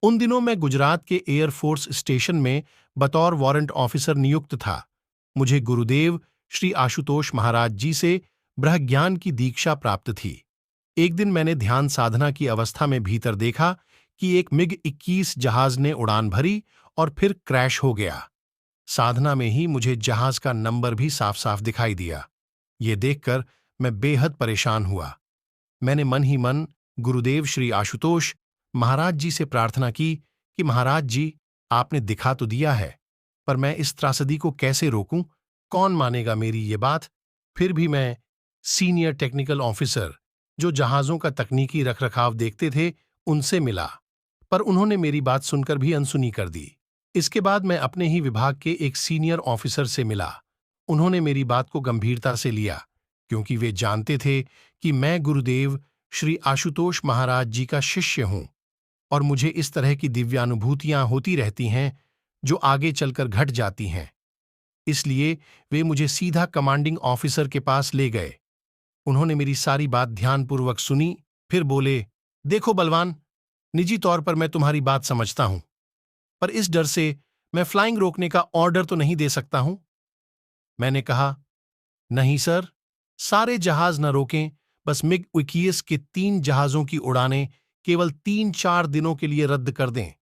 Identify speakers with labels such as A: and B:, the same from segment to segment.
A: उन दिनों मैं गुजरात के एयरफोर्स स्टेशन में बतौर वारंट ऑफिसर नियुक्त था। मुझे गुरुदेव श्री आशुतोष महाराज जी से ब्रह्मज्ञान की दीक्षा प्राप्त थी। एक दिन मैंने ध्यान साधना की अवस्था में भीतर देखा कि एक MiG-21 जहाज ने उड़ान भरी और फिर क्रैश हो गया। साधना में ही मुझे जहाज का नंबर भी साफ साफ दिखाई दिया। ये देखकर मैं बेहद परेशान हुआ। मैंने मन ही मन गुरुदेव श्री आशुतोष महाराज जी से प्रार्थना की कि महाराज जी, आपने दिखा तो दिया है, पर मैं इस त्रासदी को कैसे रोकूं? कौन मानेगा मेरी ये बात? फिर भी मैं सीनियर टेक्निकल ऑफिसर, जो जहाजों का तकनीकी रखरखाव देखते थे, उनसे मिला, पर उन्होंने मेरी बात सुनकर भी अनसुनी कर दी। इसके बाद मैं अपने ही विभाग के एक सीनियर ऑफिसर से मिला। उन्होंने मेरी बात को गंभीरता से लिया, क्योंकि वे जानते थे कि मैं गुरुदेव श्री आशुतोष महाराज जी का शिष्य हूं और मुझे इस तरह की दिव्यानुभूतियां होती रहती हैं जो आगे चलकर घट जाती हैं। इसलिए वे मुझे सीधा कमांडिंग ऑफिसर के पास ले गए। उन्होंने मेरी सारी बात ध्यानपूर्वक सुनी, फिर बोले, देखो बलवान, निजी तौर पर मैं तुम्हारी बात समझता हूं, पर इस डर से मैं फ्लाइंग रोकने का ऑर्डर तो नहीं दे सकता हूं। मैंने कहा, नहीं सर, सारे जहाज न रोकें, बस MiG-21 के 3 जहाजों की उड़ानें केवल 3-4 दिनों के लिए रद्द कर दें।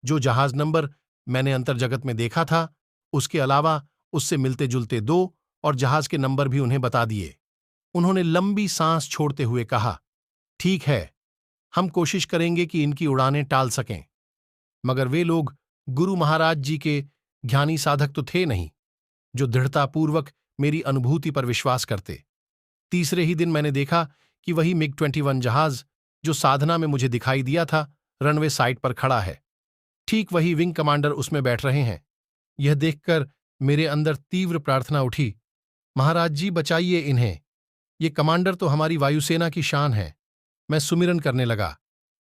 A: जो जहाज नंबर मैंने अंतर्जगत में देखा था, उसके अलावा उससे मिलते जुलते 2 और जहाज के नंबर भी उन्हें बता दिए। उन्होंने लंबी सांस छोड़ते हुए कहा, ठीक है, हम कोशिश करेंगे कि इनकी उड़ानें टाल सकें। मगर वे लोग गुरु महाराज जी के ज्ञानी साधक तो थे नहीं, जो दृढ़तापूर्वक मेरी अनुभूति पर विश्वास करते। तीसरे ही दिन मैंने देखा कि वही MiG-21 जहाज जो साधना में मुझे दिखाई दिया था, रनवे साइट पर खड़ा है। ठीक वही विंग कमांडर उसमें बैठ रहे हैं। यह देखकर मेरे अंदर तीव्र प्रार्थना उठी, महाराज जी बचाइए इन्हें, ये कमांडर तो हमारी वायुसेना की शान है। मैं सुमिरन करने लगा।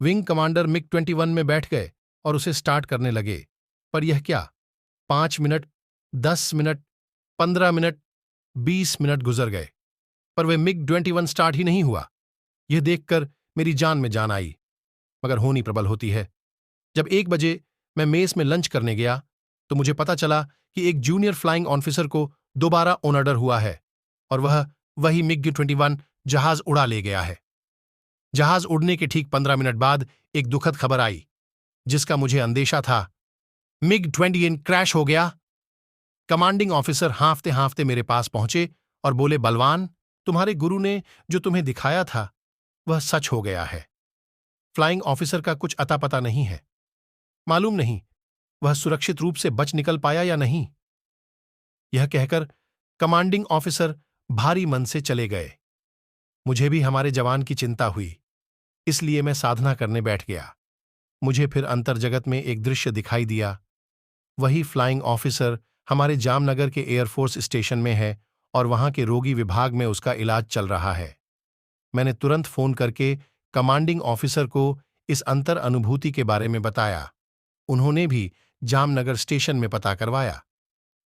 A: विंग कमांडर MiG-21 में बैठ गए और उसे स्टार्ट करने लगे। पर यह क्या, 5 मिनट, 10 मिनट, 15 मिनट, 20 मिनट गुजर गए, पर वह MiG-21 स्टार्ट ही नहीं हुआ। यह देखकर मेरी जान में जान आई, मगर होनी प्रबल होती है। जब 1 बजे मैं मेस में लंच करने गया, तो मुझे पता चला कि एक जूनियर फ्लाइंग ऑफिसर को दोबारा ऑन ऑर्डर हुआ है और वह वही MiG-21 जहाज उड़ा ले गया है। जहाज उड़ने के ठीक 15 मिनट बाद एक दुखद खबर आई, जिसका मुझे अंदेशा था। MiG-21 क्रैश हो गया। कमांडिंग ऑफिसर हांफते हांफते मेरे पास पहुंचे और बोले, बलवान, तुम्हारे गुरु ने जो तुम्हें दिखाया था वह सच हो गया है। फ्लाइंग ऑफिसर का कुछ अता पता नहीं है। मालूम नहीं वह सुरक्षित रूप से बच निकल पाया या नहीं। यह कहकर कमांडिंग ऑफिसर भारी मन से चले गए। मुझे भी हमारे जवान की चिंता हुई, इसलिए मैं साधना करने बैठ गया। मुझे फिर अंतर्जगत में एक दृश्य दिखाई दिया। वही फ्लाइंग ऑफिसर हमारे जामनगर के एयरफोर्स स्टेशन में है और वहां के रोगी विभाग में उसका इलाज चल रहा है। मैंने तुरंत फोन करके कमांडिंग ऑफिसर को इस अंतर अनुभूति के बारे में बताया। उन्होंने भी जामनगर स्टेशन में पता करवाया।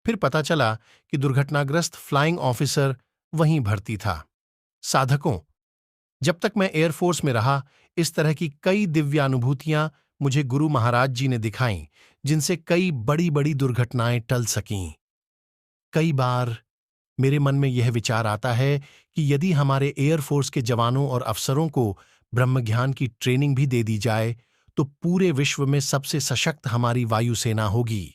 A: फिर पता चला कि दुर्घटनाग्रस्त फ्लाइंग ऑफिसर वहीं भर्ती था। साधकों, जब तक मैं एयरफोर्स में रहा, इस तरह की कई दिव्यानुभूतियां मुझे गुरु महाराज जी ने दिखाईं, जिनसे कई बड़ी बड़ी दुर्घटनाएं टल सकीं। कई बार मेरे मन में यह विचार आता है कि यदि हमारे एयरफोर्स के जवानों और अफसरों को ब्रह्मज्ञान की ट्रेनिंग भी दे दी जाए, तो पूरे विश्व में सबसे सशक्त हमारी वायुसेना होगी।